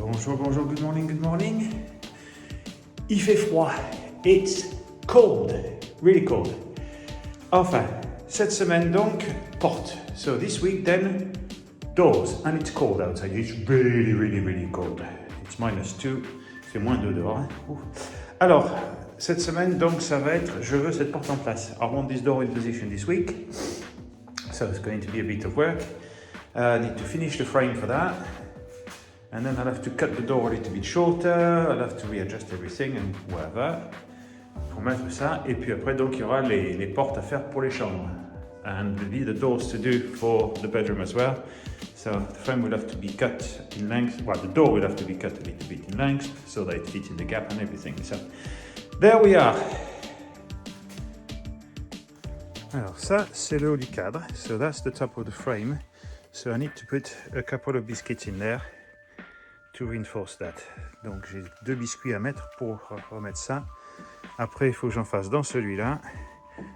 Bonjour, bonjour, good morning, good morning. Il fait froid. It's cold, really cold. Enfin, cette semaine donc, porte. So this week then, doors. And it's cold outside. It's really, really, really cold. It's -2. C'est -2 dehors. Hein? Alors, cette semaine donc, ça va être, je veux cette porte en place. I want this door in position this week. So it's going to be a bit of work. I need to finish the frame for that. And then I'll have to cut the door a little bit shorter, I'll have to readjust everything and whatever, pour mettre ça. Et puis après, donc, il y aura les portes à faire pour les chambres. And there'll be the doors to do for the bedroom as well. So the frame will have to be cut in length. Well, the door will have to be cut a little bit in length so that it fits in the gap and everything. So there we are. Alors ça, c'est le haut du cadre. So that's the top of the frame. So I need to put a couple of biscuits in there to reinforce that. Donc j'ai 2 biscuits à mettre pour remettre ça. Après, il faut que j'en fasse dans celui-là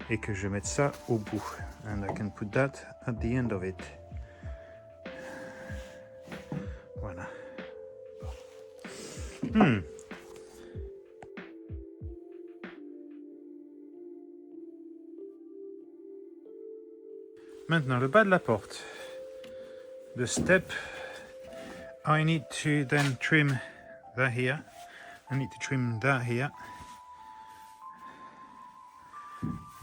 et que je mette ça au bout. And I can put that at the end of it. Voilà. Maintenant, le bas de la porte. The step, I need to then trim that here. I need to trim that here.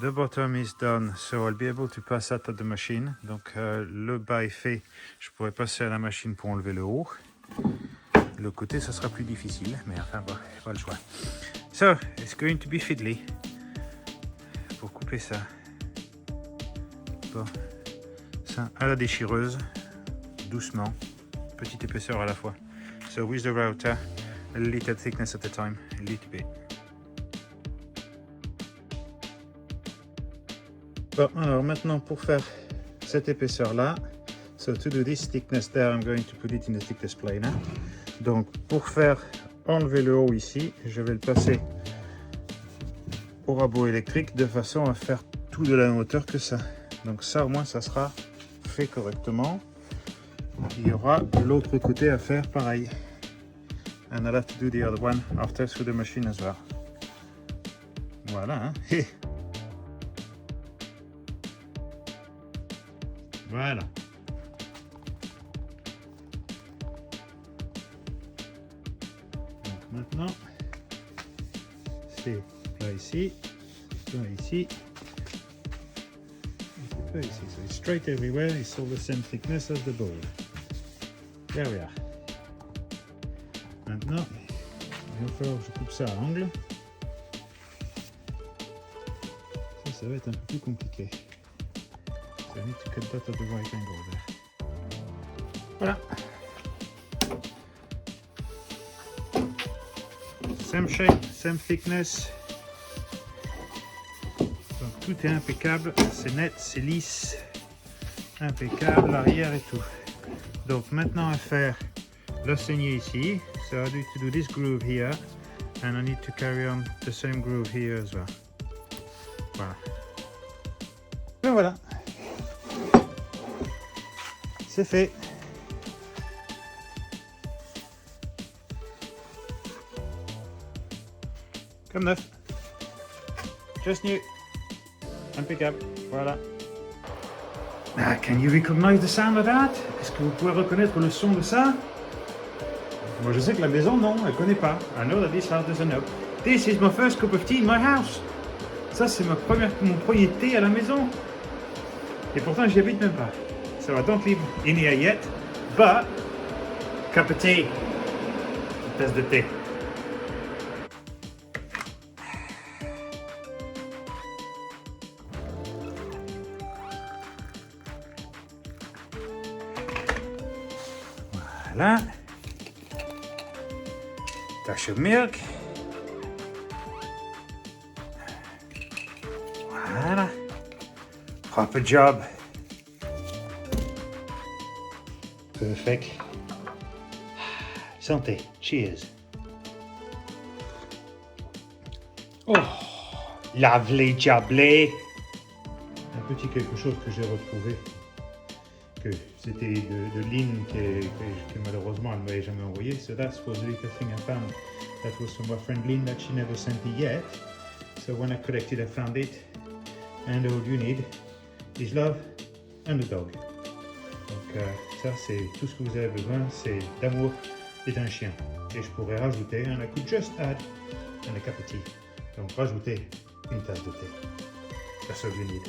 The bottom is done, so I'll be able to pass that at the machine. Donc le bas est fait, je pourrais passer à la machine pour enlever le haut. Le côté, ça sera plus difficile, mais enfin bon, pas le choix. So, it's going to be fiddly. Pour couper ça. Bon, ça à la déchireuse, doucement, petite épaisseur à la fois. So with the router, a little thickness at a time, a little bit. Bon, alors maintenant pour faire cette épaisseur là, so to do this thickness there, I'm going to put it in the thickness planer. Donc pour faire enlever le haut ici, je vais le passer au rabot électrique de façon à faire tout de la même hauteur que ça. Donc ça au moins ça sera fait correctement. Il y aura l'autre côté à faire pareil. And I'll have to do the other one after through the machine as well. Voilà, hein. Voilà. Donc maintenant, c'est là ici, c'est là ici, c'est là ici. So it's straight everywhere, it's all the same thickness as the board. There we are. Maintenant, il va falloir que je coupe ça à angle. Ça va être un peu plus compliqué. So I need to cut that at the right angle there. Voilà. Same shape, same thickness. Donc tout est impeccable, c'est net, c'est lisse, impeccable, l'arrière et tout. Donc maintenant à faire la saignée ici. So I need to do this groove here, and I need to carry on the same groove here as well. Voilà. Et voilà. C'est fait. Comme neuf. Just new. Impeccable. Voilà. Ah, can you recognize the sound of that? Est-ce que vous pouvez reconnaître le son de ça? Moi je sais que la maison non, elle connaît pas. I know that this house doesn't know. This is my first cup of tea in my house. Ça c'est mon premier thé à la maison. Et pourtant j'y habite même pas. So I don't live in here yet, but cup of tea. Tasse de thé. Voilà. Dash of milk. Voilà. Proper job. Perfect. Santé. Cheers. Oh, lovely jubbly. Un petit quelque chose que j'ai retrouvé que c'était de Lynn que malheureusement elle ne m'avait jamais envoyé. So that was the little thing I found. That was from my friend Lynn that she never sent me yet. So when I collected, I found it. And all you need is love and a dog. Donc ça c'est tout ce que vous avez besoin, c'est d'amour et d'un chien. Et je pourrais rajouter, and I could just add and a cup of tea. Donc rajouter une tasse de thé. That's all you need.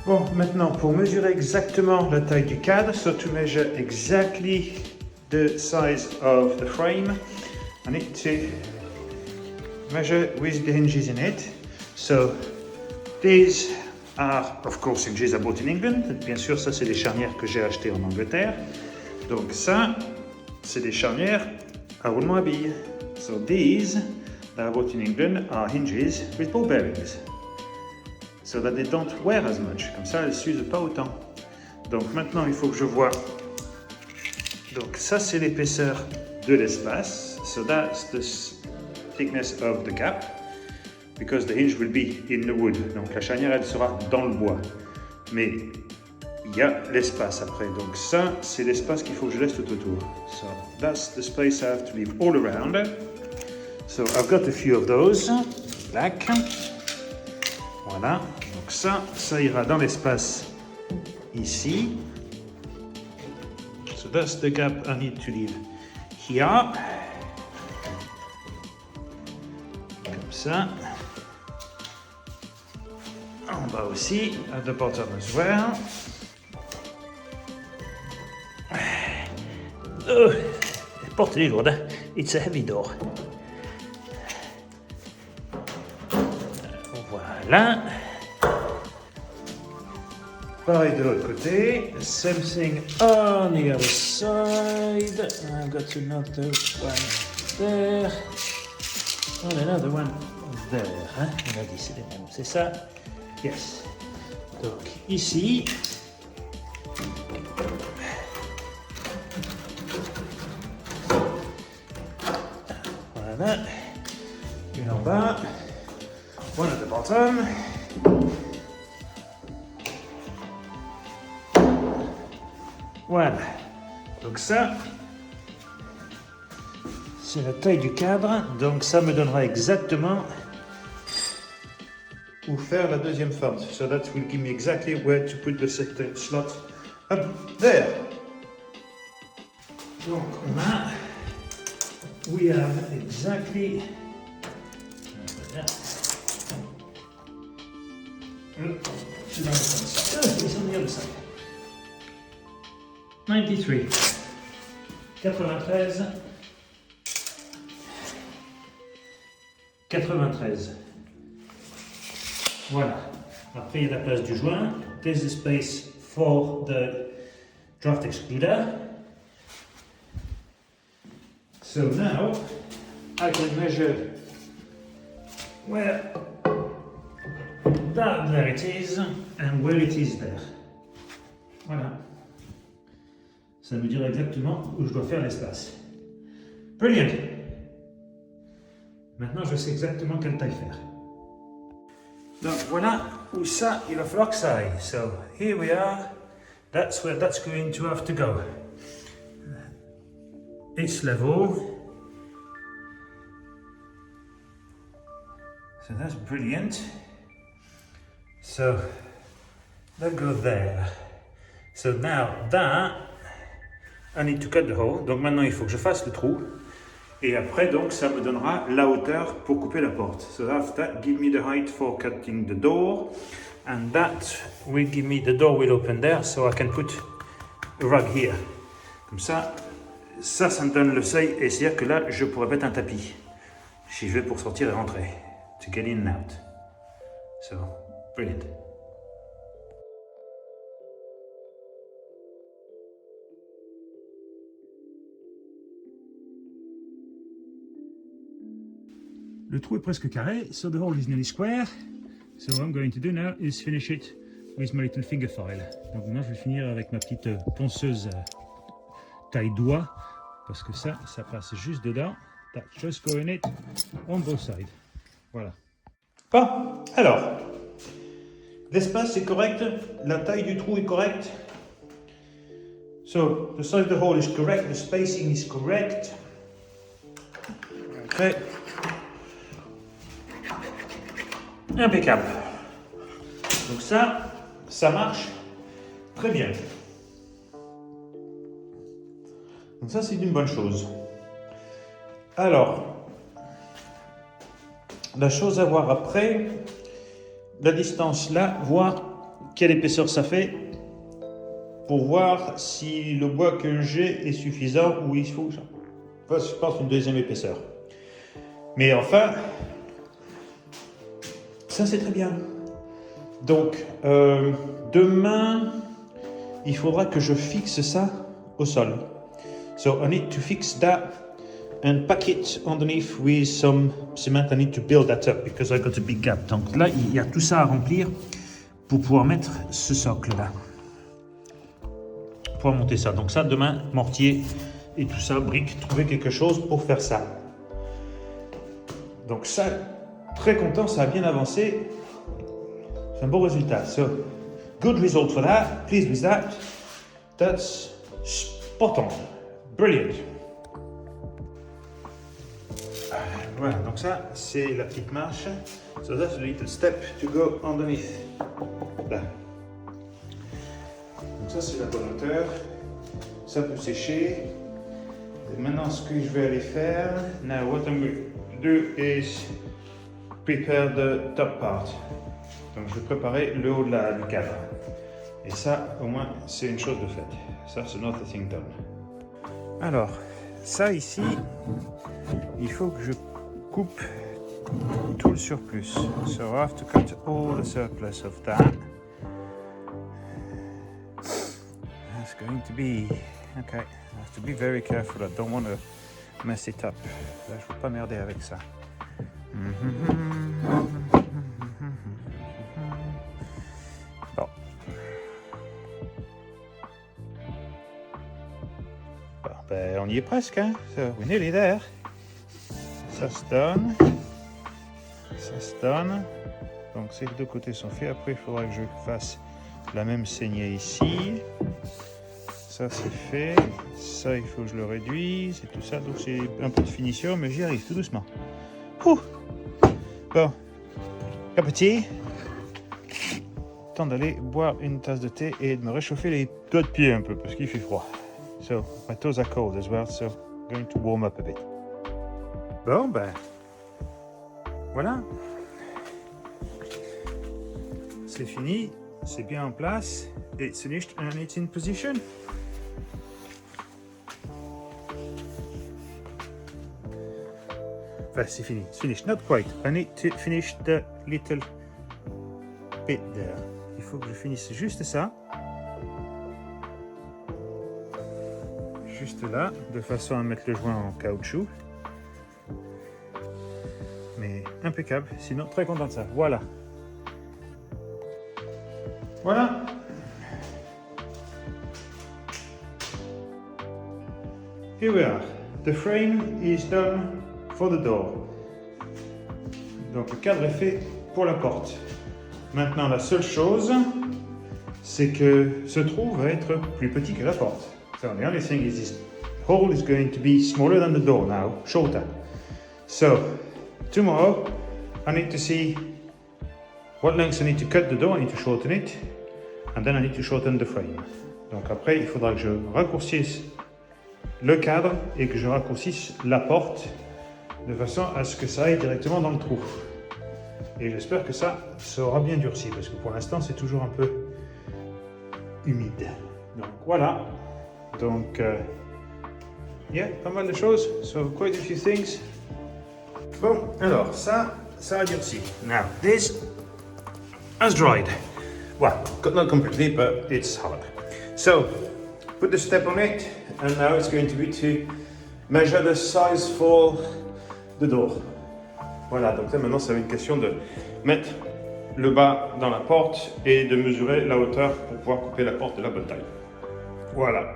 Bon, maintenant pour mesurer exactement la taille du cadre, so to measure exactly the size of the frame, I need to measure with the hinges in it. So these are of course hinges I bought in England. Bien sûr, ça c'est des charnières que j'ai achetées en Angleterre. Donc ça, c'est des charnières à roulement à billes. So these that I bought in England are hinges with ball bearings. So that they don't wear as much. Comme ça, elles ne s'usent pas autant. Donc maintenant, il faut que je vois. Donc ça, c'est l'épaisseur de l'espace. So that's the thickness of the gap. Because the hinge will be in the wood. Donc la charnière, elle sera dans le bois. Mais il y a l'espace après. Donc ça, c'est l'espace qu'il faut que je laisse tout autour. So that's the space I have to leave all around. So I've got a few of those. Black. Voilà. Donc ça ira dans l'espace ici. So that's the gap I need to leave here. Comme ça. En bas aussi, at the bottom as well. Oh, la porte est lourde. It's a heavy door. Voilà. Pareil de l'autre côté. Same thing on the other side. I've got another one there. And another one there. Hein? On a dit c'est les mêmes. C'est ça? Yes. Donc ici. Voilà. Une en bas. One at the bottom. Voilà. Donc ça, c'est la taille du cadre. Donc ça me donnera exactement où faire la deuxième forme. So that will give me exactly where to put the second slot up there. Donc on a, we have exactly. C'est dans le sens. It's on the other side. 93. 93. 93. Voilà. Après, il y a la place du joint. There's the space for the draft excluder. So now, I can measure where there it is and where it is there. Voilà. Ça me dira exactement où je dois faire l'espace. Brilliant. Maintenant, je sais exactement quelle taille faire. Donc voilà où ça, il va falloir que ça aille. So here we are. That's where that's going to have to go. It's level. So that's brilliant. So that goes there. So now that I need to cut the hole. Donc maintenant il faut que je fasse le trou. Et après donc ça me donnera la hauteur pour couper la porte. So that give me the height for cutting the door. And that will give me the door will open there. So I can put a rug here. Comme ça, ça me donne le seuil. Et c'est-à-dire que là je pourrais mettre un tapis. Si je vais pour sortir et rentrer. To get in and out. So, brilliant. Le trou est presque carré, so the hole is nearly square. So what I'm going to do now is finish it with my little finger file. Donc maintenant je vais finir avec ma petite ponceuse taille doigt, parce que ça passe juste dedans. That's just going it on both sides. Voilà. Bon, alors, L'espace est correct, la taille du trou est correcte. So, the size of the hole is correct, the spacing is correct. Okay. Impeccable. Donc ça marche très bien. Donc ça, c'est une bonne chose. Alors, la chose à voir après, la distance là, voir quelle épaisseur ça fait pour voir si le bois que j'ai est suffisant ou il faut, je pense, une deuxième épaisseur. Mais enfin, ça c'est très bien. Donc, demain, il faudra que je fixe ça au sol. So I need to fix that and pack it underneath with some cement. I need to build that up because I got a big gap. Donc là, il y a tout ça à remplir pour pouvoir mettre ce socle-là. Pour monter ça. Donc ça, demain, mortier et tout ça, briques, trouver quelque chose pour faire ça. Donc ça, très content, ça a bien avancé. C'est un bon résultat. So, good result for that. Pleased with that. That's spot on. Brilliant. Voilà, donc ça, c'est la petite marche. So that's a little step to go underneath. Là. Donc ça, c'est la bonne hauteur. Ça peut sécher. Et maintenant, ce que je vais aller faire, now what I'm going to do is prepare the top part. Donc je vais préparer le haut du cadre. Et ça, au moins, c'est une chose de faite. Ça, c'est another thing done. Alors, ça ici, il faut que je coupe tout le surplus. So I have to cut all the surplus of that. That's going to be, okay, I have to be very careful. I don't want to mess it up. Là, je ne veux pas merder avec ça. Bon. Bon, ben, on y est presque, hein. So, we're nearly there. Ça se donne. Ça se donne. Donc ces deux côtés sont faits. Après, il faudra que je fasse la même saignée ici. Ça, c'est fait. Ça, il faut que je le réduise et tout ça. Donc c'est un peu de finition, mais j'y arrive tout doucement. Ouh. Bon. Petit. Temps d'aller boire une tasse de thé et de me réchauffer les doigts de pied un peu parce qu'il fait froid. So, my toes are cold as well, so I'm going to warm up a bit. Bon, ben, voilà. C'est fini, c'est bien en place. It's finished and it's in position. Enfin, c'est fini. It's finished, not quite. I need to finish the little bit there. Il faut que je finisse juste ça. Juste là, de façon à mettre le joint en caoutchouc. Mais impeccable, sinon très content de ça. Voilà. Voilà. Here we are. The frame is done for the door. Donc le cadre est fait pour la porte. Maintenant la seule chose, c'est que ce trou va être plus petit que la porte. So the only thing is this hole is going to be smaller than the door now, shorter. So tomorrow I need to see what length I need to cut the door, I need to shorten it, and then I need to shorten the frame. Donc après, il faudra que je raccourcisse le cadre et que je raccourcisse la porte de façon à ce que ça aille directement dans le trou. Et j'espère que ça aura bien durci parce que pour l'instant c'est toujours un peu humide. Donc voilà. Donc, yeah, pas mal de choses. So quite a few things. Bon, alors ça a durci. Now this has dried. Well, not completely, but it's hard. So put the step on it, and now it's going to be to measure the size for the door. Voilà, donc là maintenant ça va être une question de mettre le bas dans la porte et de mesurer la hauteur pour pouvoir couper la porte de la bonne taille. Voilà.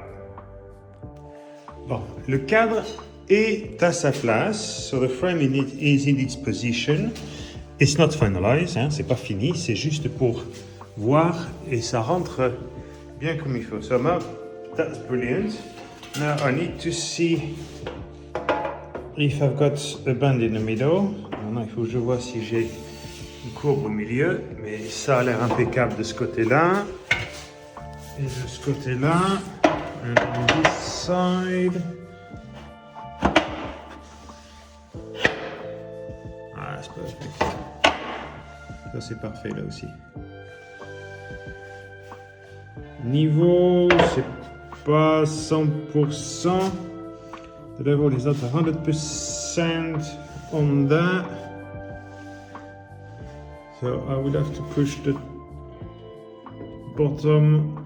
Bon, le cadre est à sa place. So the frame is in its position. It's not finalized, hein, c'est pas fini, c'est juste pour voir et ça rentre bien comme il faut. So now, that's brilliant. Now I need to see if I've got a band in the middle. Maintenant, il faut que je vois si j'ai une courbe au milieu, mais ça a l'air impeccable de ce côté-là. Et de ce côté-là, and on this side. Ah, c'est perfect. Ça, c'est parfait là aussi. Niveau, c'est pas 100%. The level is not 100% on that. So I will have to push the bottom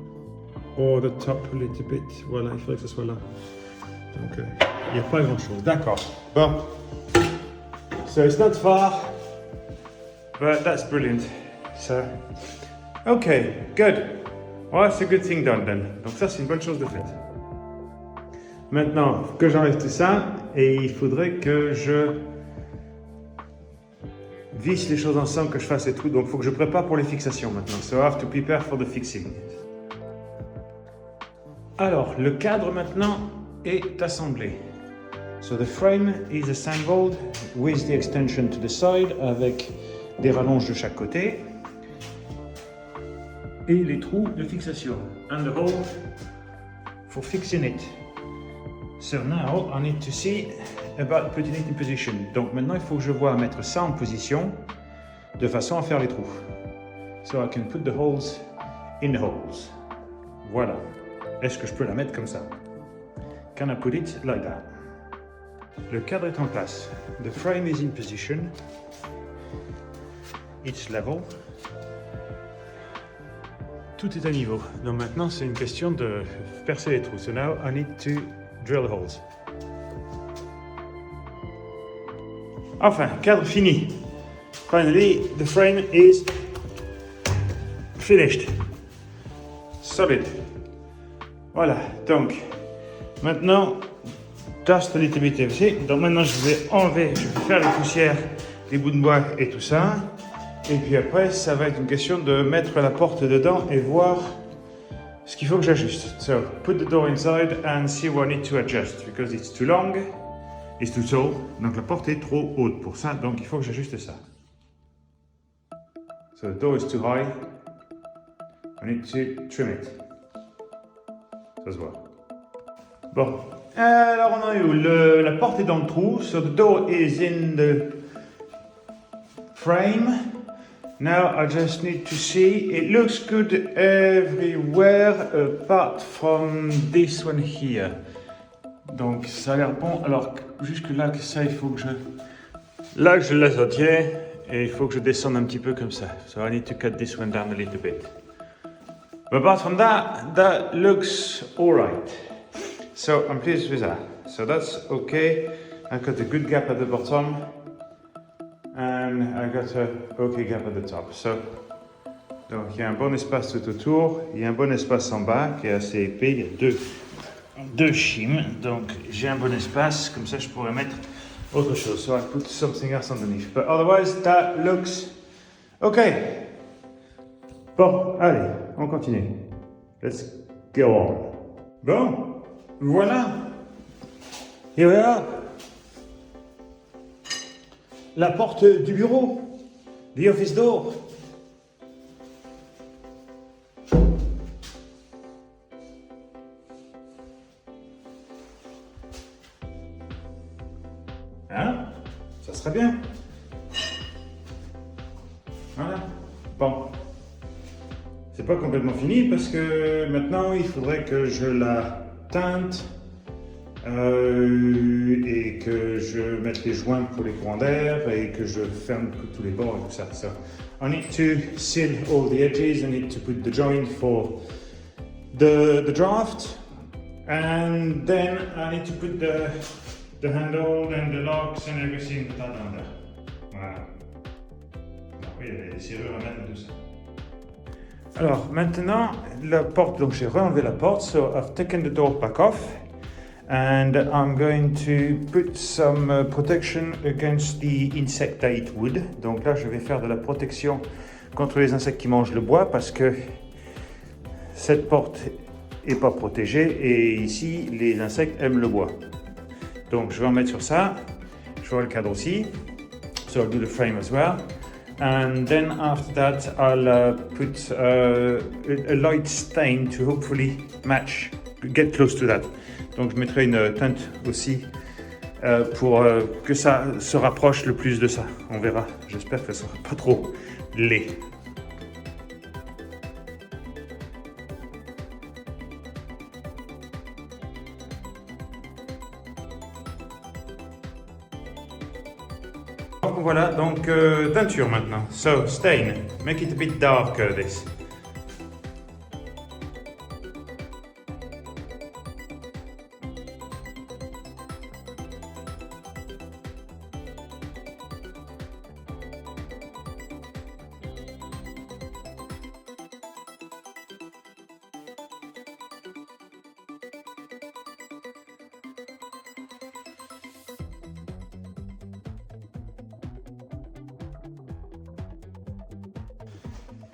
or the top a little bit. Voilà, il faudrait que ce soit là. Donc, il n'y a pas grand chose. D'accord. Bon. So it's not far, but that's brilliant. So, okay, good. Well, that's a good thing done then. Donc ça, c'est une bonne chose de faite. Maintenant, que j'enlève tout ça, et il faudrait que je visse les choses ensemble, que je fasse les trous. Donc, il faut que je prépare pour les fixations maintenant. So I have to prepare for the fixing. Alors, le cadre maintenant est assemblé. So the frame is assembled with the extension to the side, avec des rallonges de chaque côté. Et les trous de fixation. And the hole for fixing it. So now I need to see about putting it in position. Donc maintenant il faut que je vois mettre ça en position de façon à faire les trous. So I can put the holes in the holes. Voilà. Est-ce que je peux la mettre comme ça? Can I put it like that? Le cadre est en place. The frame is in position. It's level. Tout est à niveau. Donc maintenant c'est une question de percer les trous. So now I need to drill holes. Enfin, cadre fini. Finally, the frame is finished. Solid. Voilà, donc maintenant, dust a little bit everything. Donc maintenant je vais enlever, je vais faire les poussières, les bouts de bois et tout ça. Et puis après, ça va être une question de mettre la porte dedans et voir ce qu'il faut que j'ajuste. So, put the door inside and see what I need to adjust because it's too long, it's too tall. Donc la porte est trop haute pour ça, donc il faut que j'ajuste ça. So the door is too high. I need to trim it. Ça se voit. Bon, alors on en est où? La porte est dans le trou. So the door is in the frame. Now I just need to see. It looks good everywhere apart from this one here. Donc ça a l'air bon. Alors jusque là, ça il faut que je... Là je laisse entier et il faut que je descende un petit peu comme ça. So I need to cut this one down a little bit. But apart from that, that looks alright. So I'm pleased with that. So that's okay. I got a good gap at the bottom. And I got a okay gap at the top. So, donc il y a un bon espace tout autour, il y a un bon espace en bas qui est assez épais, il y a deux shims, donc j'ai un bon espace, comme ça je pourrais mettre autre chose. So I put something else underneath. But otherwise that looks okay. Bon, allez, on continue. Let's go on. Bon, voilà. Here we are. La porte du bureau, the office door. Hein? Ça serait bien. Voilà. Bon. C'est pas complètement fini parce que maintenant il faudrait que je la teinte. Et que je mette les joints pour les courants d'air et que je ferme tous les bords et tout ça. So I need to seal all the edges. I need to put the joint for the draft, and then I need to put the handle and the locks and everything down there. Voilà. Oui, il y a des serrures à mettre et tout ça. Alors maintenant la porte. Donc j'ai re-enlevé la porte. So I've taken the door back off. And I'm going to put some protection against the insect that it would. Donc là, je vais faire de la protection contre les insectes qui mangent le bois parce que cette porte n'est pas protégée et ici les insectes aiment le bois. Donc je vais en mettre sur ça, je ferai le cadre aussi, so I'll do the frame as well. And then after that I'll put a light stain to hopefully match, get close to that. Donc je mettrai une teinte aussi pour que ça se rapproche le plus de ça. On verra, j'espère que ça ne sera pas trop laid. Voilà, donc teinture maintenant. So, stain, make it a bit darker this.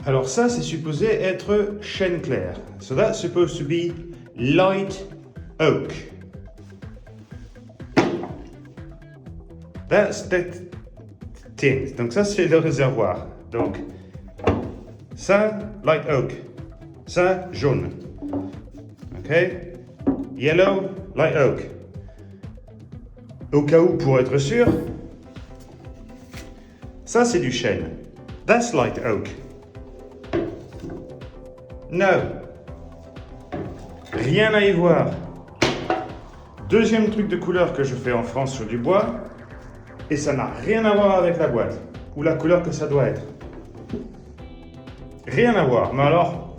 Alors ça, c'est supposé être chêne clair. So that's supposed to be light oak. That's that tin. Donc ça, c'est le réservoir. Donc ça, light oak. Ça, jaune. Ok? Yellow, light oak. Au cas où, pour être sûr, ça, c'est du chêne. That's light oak. No. Rien à y voir. Deuxième truc de couleur que je fais en France sur du bois, et ça n'a rien à voir avec la boîte, ou la couleur que ça doit être. Rien à voir, mais alors,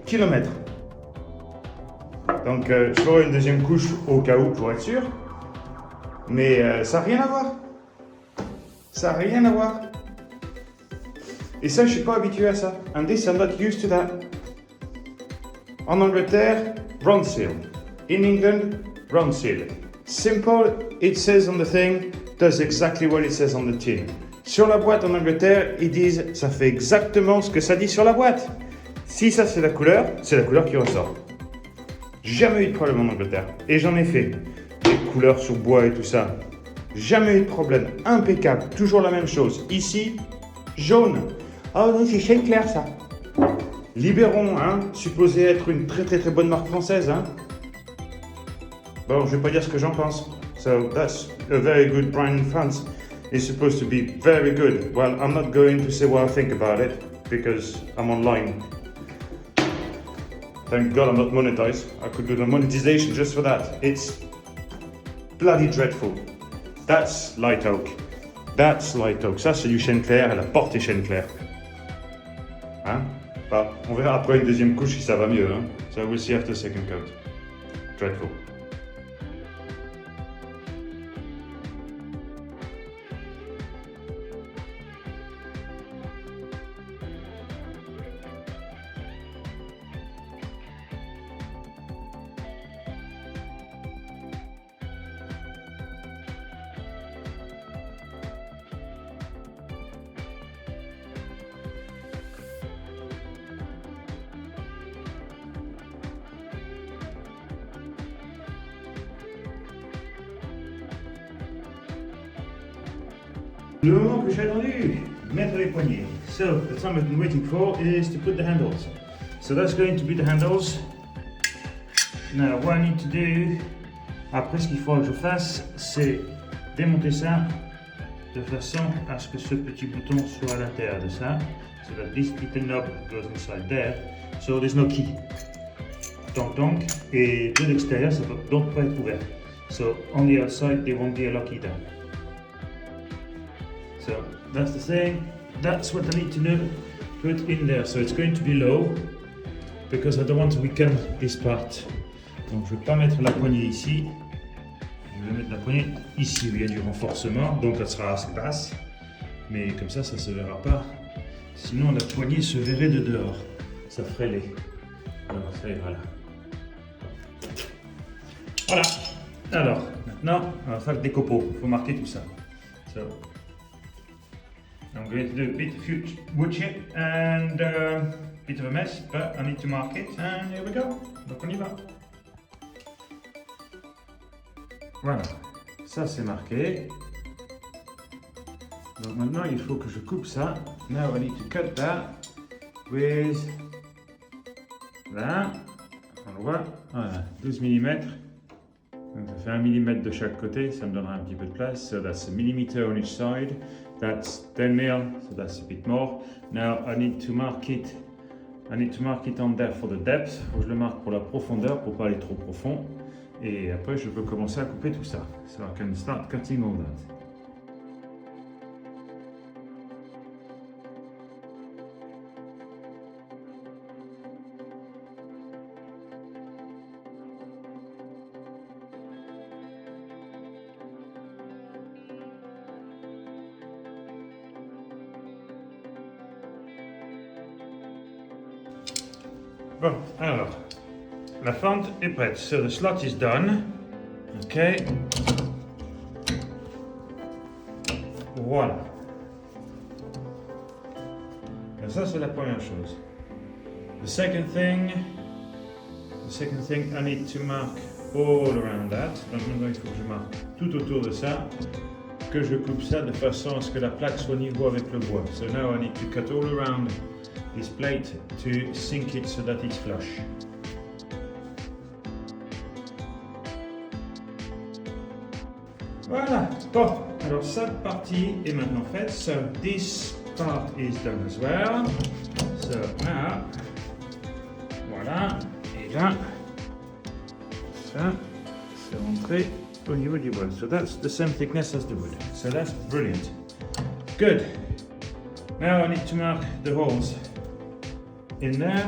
kilomètre. Donc je ferai une deuxième couche au cas où pour être sûr, mais ça n'a rien à voir. Ça n'a rien à voir. Et ça, je ne suis pas habitué à ça. And this, I'm not used to that. En Angleterre, Ronseal. In England, Ronseal. Simple, it says on the thing, does exactly what it says on the tin. Sur la boîte en Angleterre, ils disent, ça fait exactement ce que ça dit sur la boîte. Si ça c'est la couleur qui ressort. Jamais eu de problème en Angleterre. Et j'en ai fait. Des couleurs sur bois et tout ça. Jamais eu de problème. Impeccable. Toujours la même chose. Ici, jaune. Oh non, c'est chêne clair ça. Libéron, hein, supposé être une très bonne marque française, hein. Bon, je vais pas dire ce que j'en pense. So that's a very good brand in France. It's supposed to be very good. Well, I'm not going to say what I think about it because I'm online. Thank God I'm not monetized. I could do the monetization just for that. It's bloody dreadful. That's light oak. That's light oak. Ça, c'est du chêne clair et la porte est chêne clair. Hein? Bah, on verra après une deuxième couche si ça va mieux. Hein? So we'll see after the second coat. Dreadful. Le moment que j'ai attendu, mettre les poignées. So, the time I've been waiting for is to put the handles. So that's going to be the handles. Now, what I need to do, après ce qu'il faudra que je fasse, c'est démonter ça de façon à ce que ce petit bouton soit à l'intérieur de ça. So that this little knob goes inside there. So there's no key. Donc, et de l'extérieur, ça ne peut donc pas être ouvert. So, on the outside, there won't be a lock either. So that's the thing, that's what I need to do, put in there. So it's going to be low, because I don't want to weaken this part. Donc je ne vais pas mettre la poignée ici, je vais mettre la poignée ici où il y a du renforcement, donc elle sera assez basse, mais comme ça, ça ne se verra pas. Sinon la poignée se verrait de dehors, ça ferait laid. Alors ça ira là. Voilà, alors maintenant on va faire des copeaux, il faut marquer tout ça. So, I'm going to do a few wood chip and a bit of a mess, but I need to mark it, and here we go. Donc on y va. Voilà, ça c'est marqué. Donc maintenant il faut que je coupe ça. Now I need to cut that with là. On le voit, voilà, 12 mm. Donc ça fait 1 mm de chaque côté, ça me donnera un petit peu de place. So that's a millimeter on each side. That's 10 mil, so that's a bit more. Now I need to mark it. I need to mark it on there for the depth. Faut que je le marque pour la profondeur, pour pas aller trop profond. Et après je peux commencer à couper tout ça. So I can start cutting all that. Bon, alors, la fente est prête. So the slot is done. Ok. Voilà. Et ça, c'est la première chose. The second thing, I need to mark all around that. Donc maintenant, il faut que je marque tout autour de ça, que je coupe ça de façon à ce que la plaque soit niveau avec le bois. So now I need to cut all around this plate to sink it so that it's flush. Voilà, bon, alors cette partie est maintenant faite. So this part is done as well. So now, voilà, et là, ça, c'est rentré au niveau du bois. So that's the same thickness as the wood. So that's brilliant. Good. Now I need to mark the holes in there,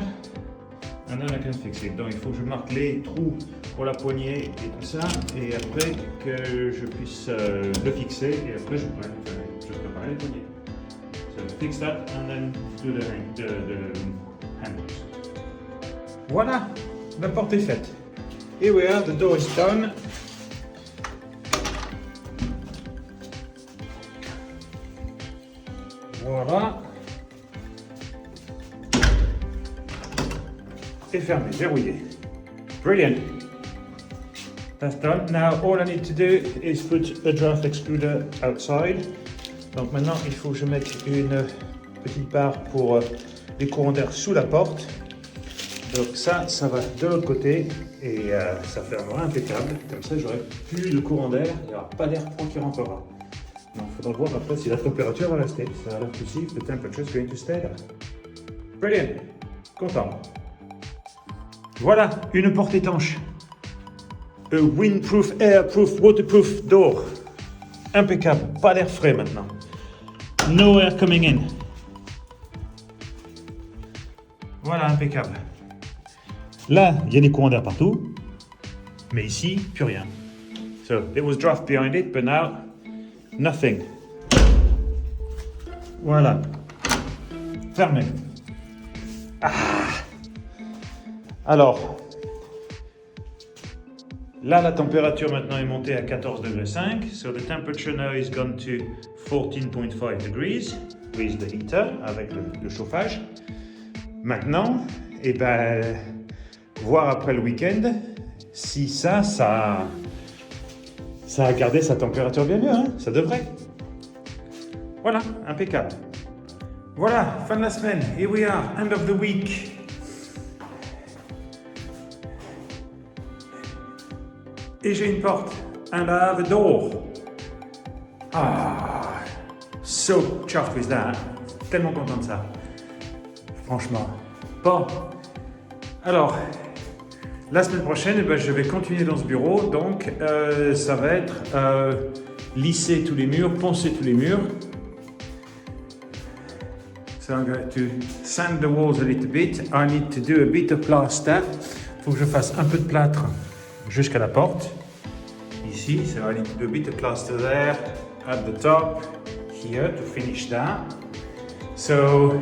and then I can fix it. Donc il faut que je marque les trous pour la poignée et tout ça, et après que je puisse le fixer, et après je prépare les poignées. So fix that and then do the handles. Voilà, la porte est faite. Here we are, the door is done. Voilà. Et fermé, verrouillé. Brilliant. That's done. Now all I need to do is put a draft excluder outside. Donc maintenant il faut que je mette une petite barre pour les courants d'air sous la porte. Donc ça va de l'autre côté et ça fermera impeccable. Comme ça j'aurai plus de courant d'air, il n'y aura pas d'air froid qui rentrera. Donc il faudra voir après si la température va rester. Ça a l'air possible, the temperature is going to stay there. Brilliant. Content. Voilà, une porte étanche. A windproof, airproof, waterproof door. Impeccable, pas d'air frais maintenant. No air coming in. Voilà, impeccable. Là, il y a des courants d'air partout, mais ici, plus rien. So, it was draft behind it, but now, nothing. Voilà. Fermé. Alors, là, la température maintenant est montée à 14,5 degrés. So the temperature now is gone to 14.5 degrees with the heater, avec le chauffage. Maintenant, voir après le week-end si ça a gardé sa température bien mieux, hein? Ça devrait. Voilà, impeccable. Voilà, fin de la semaine. Here we are, end of the week. Et j'ai une porte. And I have a door. So chuffed with that. Tellement content de ça. Franchement. Bon. Alors, la semaine prochaine, je vais continuer dans ce bureau. Donc, ça va être lisser tous les murs, poncer tous les murs. So I'm going to sand the walls a little bit. I need to do a bit of plaster. Il faut que je fasse un peu de plâtre jusqu'à la porte. Ici, so I need to do a bit of plaster there, at the top, here, to finish that. So,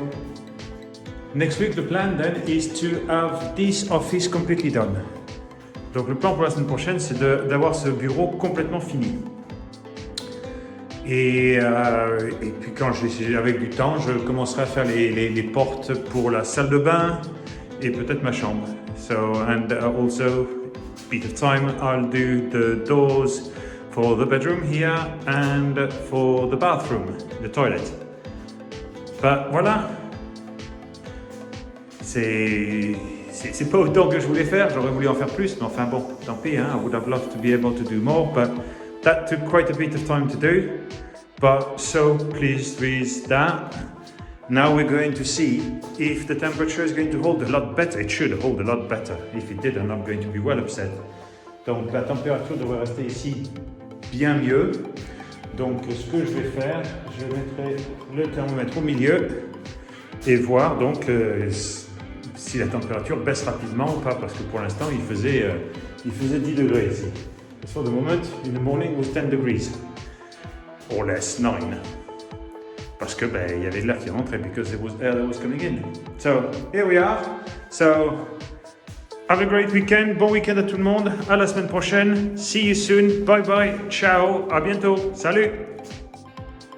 next week, the plan then is to have this office completely done. Donc le plan pour la semaine prochaine, c'est d'avoir ce bureau complètement fini. Et puis quand avec du temps, je commencerai à faire les portes pour la salle de bain et peut-être ma chambre. So, and also, bit of time, I'll do the doors for the bedroom here and for the bathroom, the toilet. But voilà, c'est pas autant que je voulais faire, j'aurais voulu en faire plus, mais enfin bon, tant pis, hein, I would have loved to be able to do more, but that took quite a bit of time to do. But so pleased with that. Now we're going to see if the temperature is going to hold a lot better. It should hold a lot better. If it didn't, I'm going to be well upset. Donc la température devrait rester ici bien mieux. Donc ce que je vais faire, je mettrai le thermomètre au milieu et voir donc si la température baisse rapidement ou pas, parce que pour l'instant il faisait 10 degrés ici. So the moment in the morning was 10 degrees, or less, 9. Parce que il y avait de l'air qui rentrait, because there was air that was coming in. So here we are. So have a great weekend, bon week-end à tout le monde, à la semaine prochaine. See you soon, bye bye, ciao, à bientôt, salut.